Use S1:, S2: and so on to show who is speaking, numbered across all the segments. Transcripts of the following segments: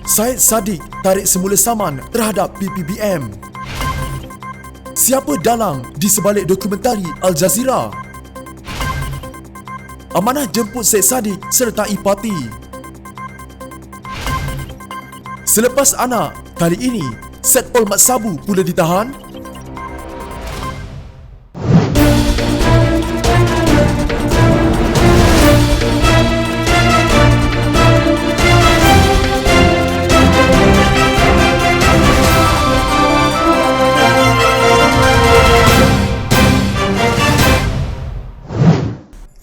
S1: Syed Saddiq tarik semula saman terhadap PPBM. Siapa dalang di sebalik dokumentari Al Jazeera? Amanah jemput Syed Saddiq sertai parti. Selepas anak, kali ini Setpol Mat Sabu pula ditahan.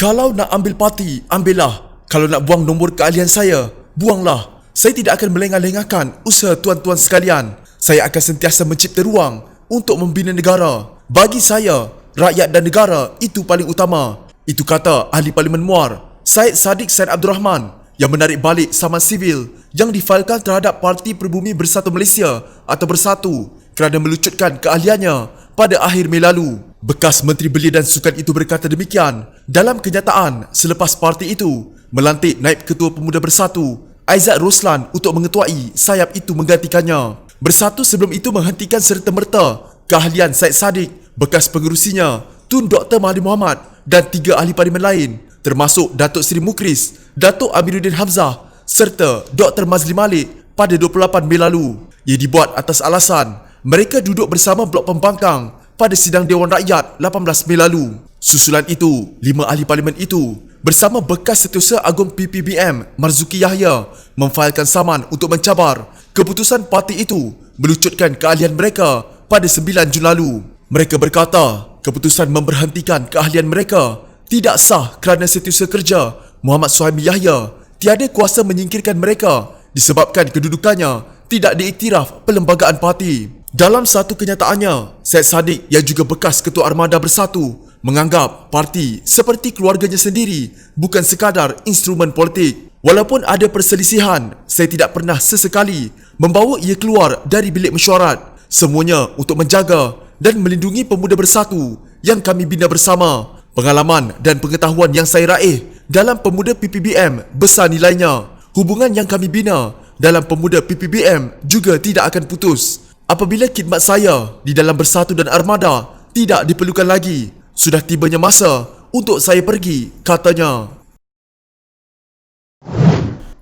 S1: Kalau nak ambil parti, ambillah. Kalau nak buang nombor keahlian saya, buanglah. Saya tidak akan melengah-lengahkan usaha tuan-tuan sekalian. Saya akan sentiasa mencipta ruang untuk membina negara. Bagi saya, rakyat dan negara itu paling utama. Itu kata Ahli Parlimen Muar, Syed Saddiq Said Abdul Rahman, yang menarik balik saman sivil yang difailkan terhadap Parti Pribumi Bersatu Malaysia atau Bersatu kerana melucutkan keahliannya pada akhir Mei lalu. Bekas Menteri Belia dan Sukan itu berkata demikian dalam kenyataan selepas parti itu melantik Naib Ketua Pemuda Bersatu Aizat Roslan untuk mengetuai sayap itu menggantikannya. Bersatu sebelum itu menghentikan serta-merta keahlian Syed Saddiq, bekas pengerusinya Tun Dr. Mahathir Mohamad dan 3 ahli parlimen lain termasuk Datuk Seri Mukris, Datuk Amiruddin Hamzah serta Dr. Mazli Malik pada 28 Mei lalu. Ia dibuat atas alasan mereka duduk bersama Blok Pembangkang pada sidang Dewan Rakyat 18 Mei lalu. Susulan itu, 5 ahli parlimen itu bersama bekas Setiausaha Agung PPBM Marzuki Yahya memfailkan saman untuk mencabar keputusan parti itu melucutkan keahlian mereka pada 9 Jun lalu. Mereka berkata, keputusan memberhentikan keahlian mereka tidak sah kerana Setiausaha Kerja Muhammad Suhaimi Yahya tiada kuasa menyingkirkan mereka disebabkan kedudukannya tidak diiktiraf Perlembagaan Parti. Dalam satu kenyataannya, Syed Saddiq yang juga bekas Ketua Armada Bersatu menganggap parti seperti keluarganya sendiri, bukan sekadar instrumen politik. Walaupun ada perselisihan, saya tidak pernah sesekali membawa ia keluar dari bilik mesyuarat. Semuanya untuk menjaga dan melindungi pemuda bersatu yang kami bina bersama. Pengalaman dan pengetahuan yang saya raih dalam pemuda PPBM besar nilainya. Hubungan yang kami bina dalam pemuda PPBM juga tidak akan putus. Apabila khidmat saya di dalam Bersatu dan Armada tidak diperlukan lagi, sudah tibanya masa untuk saya pergi, katanya.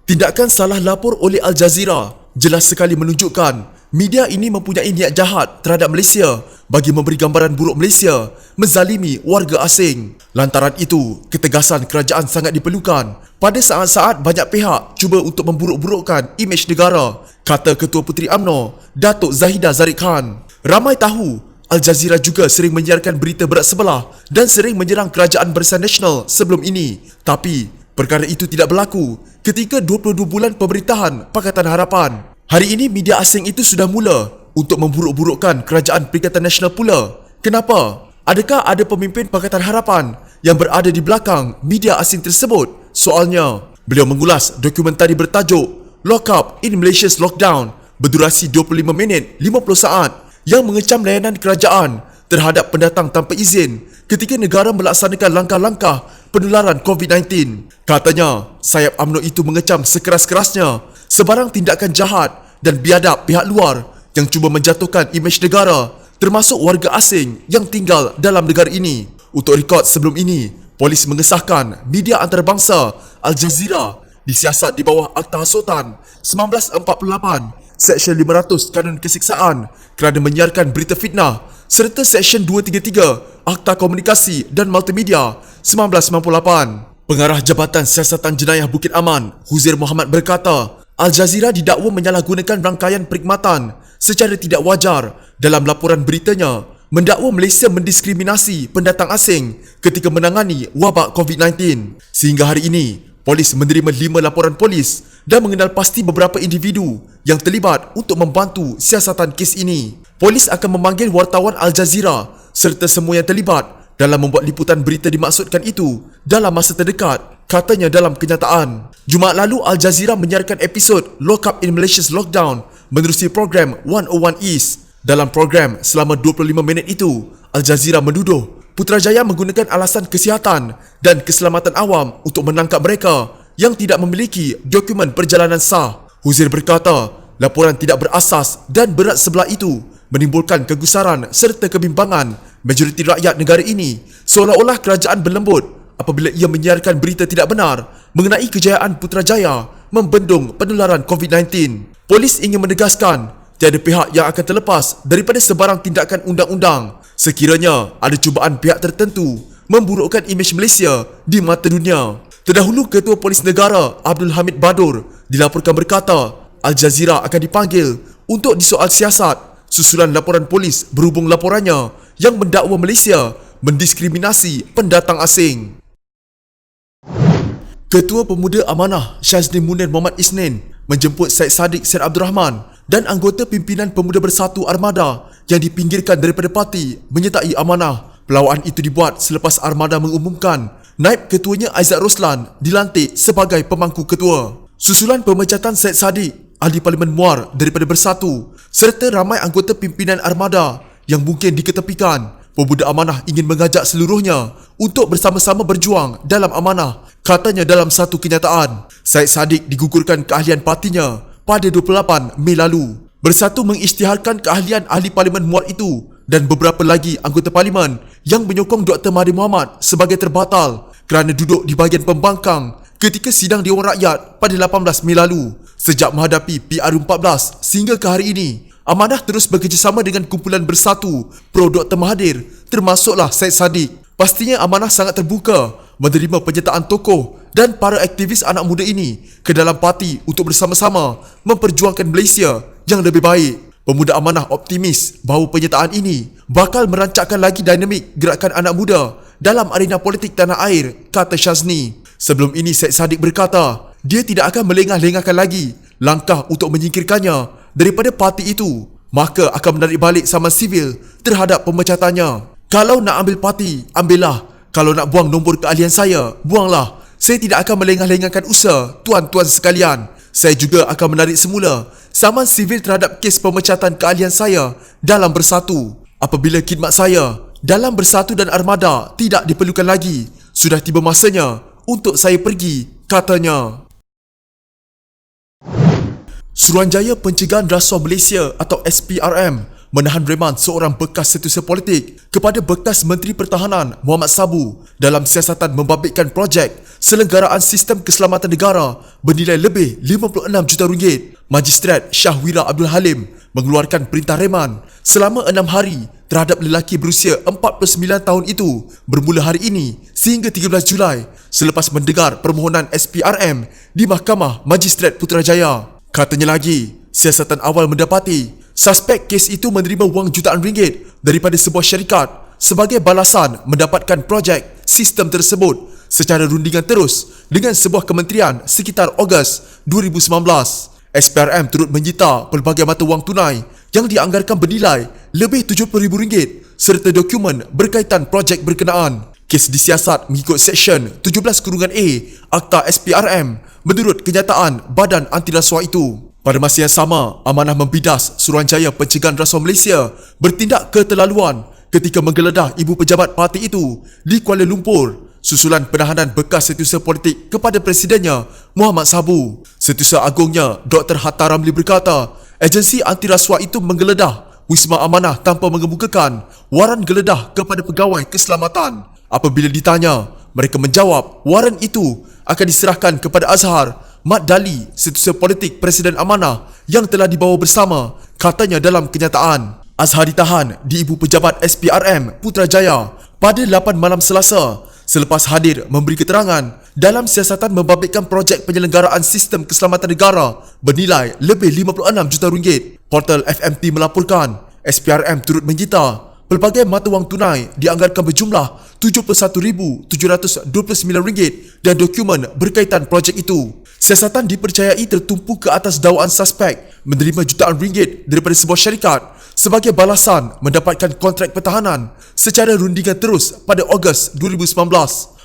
S1: Tindakan salah lapor oleh Al Jazeera jelas sekali menunjukkan media ini mempunyai niat jahat terhadap Malaysia bagi memberi gambaran buruk Malaysia, menzalimi warga asing. Lantaran itu, ketegasan kerajaan sangat diperlukan. Pada saat-saat banyak pihak cuba untuk memburuk-burukkan imej negara, kata Ketua Puteri UMNO, Datuk Zahidah Zarif Khan. Ramai tahu, Al Jazeera juga sering menyiarkan berita berat sebelah dan sering menyerang kerajaan Barisan Nasional sebelum ini. Tapi, perkara itu tidak berlaku ketika 22 bulan pemerintahan Pakatan Harapan. Hari ini media asing itu sudah mula untuk memburuk-burukkan kerajaan Perikatan Nasional pula. Kenapa? Adakah ada pemimpin Pakatan Harapan yang berada di belakang media asing tersebut? Soalnya, beliau mengulas dokumentari bertajuk Lock Up in Malaysia's Lockdown berdurasi 25 minit 50 saat yang mengecam layanan kerajaan terhadap pendatang tanpa izin ketika negara melaksanakan langkah-langkah penularan COVID-19. Katanya, sayap UMNO itu mengecam sekeras-kerasnya sebarang tindakan jahat dan biadab pihak luar yang cuba menjatuhkan imej negara termasuk warga asing yang tinggal dalam negara ini. Untuk rekod sebelum ini, polis mengesahkan media antarabangsa Al Jazeera disiasat di bawah Akta Hasutan 1948 Seksyen 500 Kanun Kesiksaan kerana menyiarkan berita fitnah serta Seksyen 233 Akta Komunikasi dan Multimedia 1998. Pengarah Jabatan Siasatan Jenayah Bukit Aman, Huzair Mohamad berkata, Al Jazeera didakwa menyalahgunakan rangkaian perkhidmatan secara tidak wajar dalam laporan beritanya mendakwa Malaysia mendiskriminasi pendatang asing ketika menangani wabak COVID-19. Sehingga hari ini, polis menerima 5 laporan polis dan mengenal pasti beberapa individu yang terlibat untuk membantu siasatan kes ini. Polis akan memanggil wartawan Al Jazeera serta semua yang terlibat dalam membuat liputan berita dimaksudkan itu dalam masa terdekat, katanya dalam kenyataan. Jumaat lalu, Al Jazeera menyiarkan episod Lock Up in Malaysia's Lockdown menerusi program 101 East. Dalam program selama 25 minit itu, Al Jazeera menduduh Putrajaya menggunakan alasan kesihatan dan keselamatan awam untuk menangkap mereka yang tidak memiliki dokumen perjalanan sah. Huzair berkata, laporan tidak berasas dan berat sebelah itu menimbulkan kegusaran serta kebimbangan majoriti rakyat negara ini, seolah-olah kerajaan berlembut apabila ia menyiarkan berita tidak benar mengenai kejayaan Putrajaya membendung penularan COVID-19. Polis ingin menegaskan tiada pihak yang akan terlepas daripada sebarang tindakan undang-undang sekiranya ada cubaan pihak tertentu memburukkan imej Malaysia di mata dunia. Terdahulu, Ketua Polis Negara Abdul Hamid Badur dilaporkan berkata Al Jazeera akan dipanggil untuk disoal siasat susulan laporan polis berhubung laporannya yang mendakwa Malaysia mendiskriminasi pendatang asing. Ketua Pemuda Amanah Syazni Munir Muhammad Isnin menjemput Syed Saddiq Syed Abdul Rahman dan anggota pimpinan Pemuda Bersatu Armada yang dipinggirkan daripada parti menyertai Amanah. Pelawaan itu dibuat selepas Armada mengumumkan Naib Ketuanya Aizat Roslan dilantik sebagai pemangku ketua. Susulan pemecatan Syed Saddiq, Ahli Parlimen Muar daripada Bersatu serta ramai anggota pimpinan Armada yang mungkin diketepikan, Pemuda Amanah ingin mengajak seluruhnya untuk bersama-sama berjuang dalam amanah, katanya dalam satu kenyataan. Syed Saddiq digugurkan keahlian partinya pada 28 Mei lalu. Bersatu mengisytiharkan keahlian Ahli Parlimen Muar itu dan beberapa lagi anggota parlimen yang menyokong Dr. Mahathir Mohamad sebagai terbatal kerana duduk di bahagian pembangkang ketika sidang Dewan Rakyat pada 18 Mei lalu. Sejak menghadapi PRU14 sehingga ke hari ini, Amanah terus bekerjasama dengan kumpulan Bersatu pro Dr. Mahathir, termasuklah Syed Saddiq. Pastinya Amanah sangat terbuka menerima penyertaan tokoh dan para aktivis anak muda ini ke dalam parti untuk bersama-sama memperjuangkan Malaysia yang lebih baik. Pemuda Amanah optimis bahawa penyertaan ini bakal merancangkan lagi dinamik gerakan anak muda dalam arena politik tanah air, kata Syazni. Sebelum ini Syed Saddiq berkata, dia tidak akan melengah-lengahkan lagi langkah untuk menyingkirkannya daripada parti itu, maka akan menarik balik saman sivil terhadap pemecatannya. Kalau nak ambil parti, ambillah. Kalau nak buang nombor keahlian saya, buanglah. Saya tidak akan melengah-lengahkan usaha tuan-tuan sekalian. Saya juga akan menarik semula saman sivil terhadap kes pemecatan keahlian saya dalam Bersatu. Apabila khidmat saya dalam Bersatu dan Armada tidak diperlukan lagi, sudah tiba masanya untuk saya pergi, katanya. Suruhanjaya Pencegahan Rasuah Malaysia atau SPRM menahan reman seorang bekas setiausaha politik kepada bekas Menteri Pertahanan Muhammad Sabu dalam siasatan membabitkan projek selenggaraan sistem keselamatan negara bernilai lebih RM56 juta. Magistrat Syahwira Abdul Halim mengeluarkan perintah reman selama 6 hari terhadap lelaki berusia 49 tahun itu bermula hari ini sehingga 13 Julai selepas mendengar permohonan SPRM di Mahkamah Magistrat Putrajaya. Katanya lagi, siasatan awal mendapati suspek kes itu menerima wang jutaan ringgit daripada sebuah syarikat sebagai balasan mendapatkan projek sistem tersebut secara rundingan terus dengan sebuah kementerian sekitar Ogos 2019. SPRM turut menyita pelbagai mata wang tunai yang dianggarkan bernilai lebih RM70,000 serta dokumen berkaitan projek berkenaan. Kes disiasat mengikut Seksyen 17(a) Akta SPRM menurut kenyataan Badan Anti Rasuah itu. Pada masa yang sama, Amanah membidas Suruhanjaya Pencegahan Rasuah Malaysia bertindak keterlaluan ketika menggeledah ibu pejabat parti itu di Kuala Lumpur susulan penahanan bekas setiausaha politik kepada presidennya Muhammad Sabu. Setiausaha Agungnya Dr. Hatta Ramli berkata, agensi anti rasuah itu menggeledah Wisma Amanah tanpa mengemukakan waran geledah kepada pegawai keselamatan. Apabila ditanya, mereka menjawab waran itu akan diserahkan kepada Azhar Mat Dali, setiausaha politik Presiden Amanah yang telah dibawa bersama, katanya dalam kenyataan. Azhar ditahan di ibu pejabat SPRM Putrajaya pada 8 malam Selasa selepas hadir memberi keterangan dalam siasatan membabitkan projek penyelenggaraan sistem keselamatan negara bernilai lebih RM56 juta. Portal FMT melaporkan SPRM turut menyita pelbagai mata wang tunai dianggarkan berjumlah RM71,729 dan dokumen berkaitan projek itu. Siasatan dipercayai tertumpu ke atas dakwaan suspek menerima jutaan ringgit daripada sebuah syarikat sebagai balasan mendapatkan kontrak pertahanan secara rundingan terus pada Ogos 2019.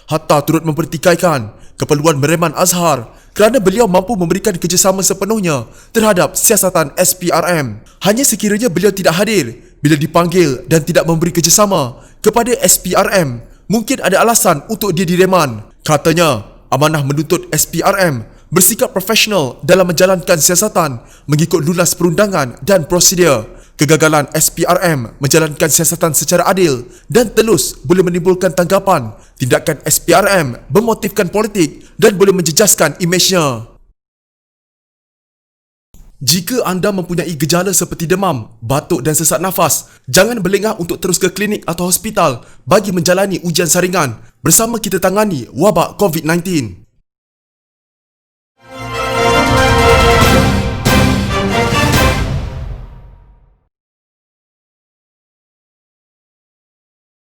S1: Hatta turut mempertikaikan keperluan mereman Azhar kerana beliau mampu memberikan kerjasama sepenuhnya terhadap siasatan SPRM. Hanya sekiranya beliau tidak hadir bila dipanggil dan tidak memberi kerjasama kepada SPRM, mungkin ada alasan untuk dia direman. Katanya, Amanah menuntut SPRM bersikap profesional dalam menjalankan siasatan mengikut lulas perundangan dan prosedur. Kegagalan SPRM menjalankan siasatan secara adil dan telus boleh menimbulkan tanggapan tindakan SPRM bermotifkan politik dan boleh menjejaskan imejnya. Jika anda mempunyai gejala seperti demam, batuk dan sesak nafas, jangan berlengah untuk terus ke klinik atau hospital bagi menjalani ujian saringan bersama kita tangani wabak COVID-19.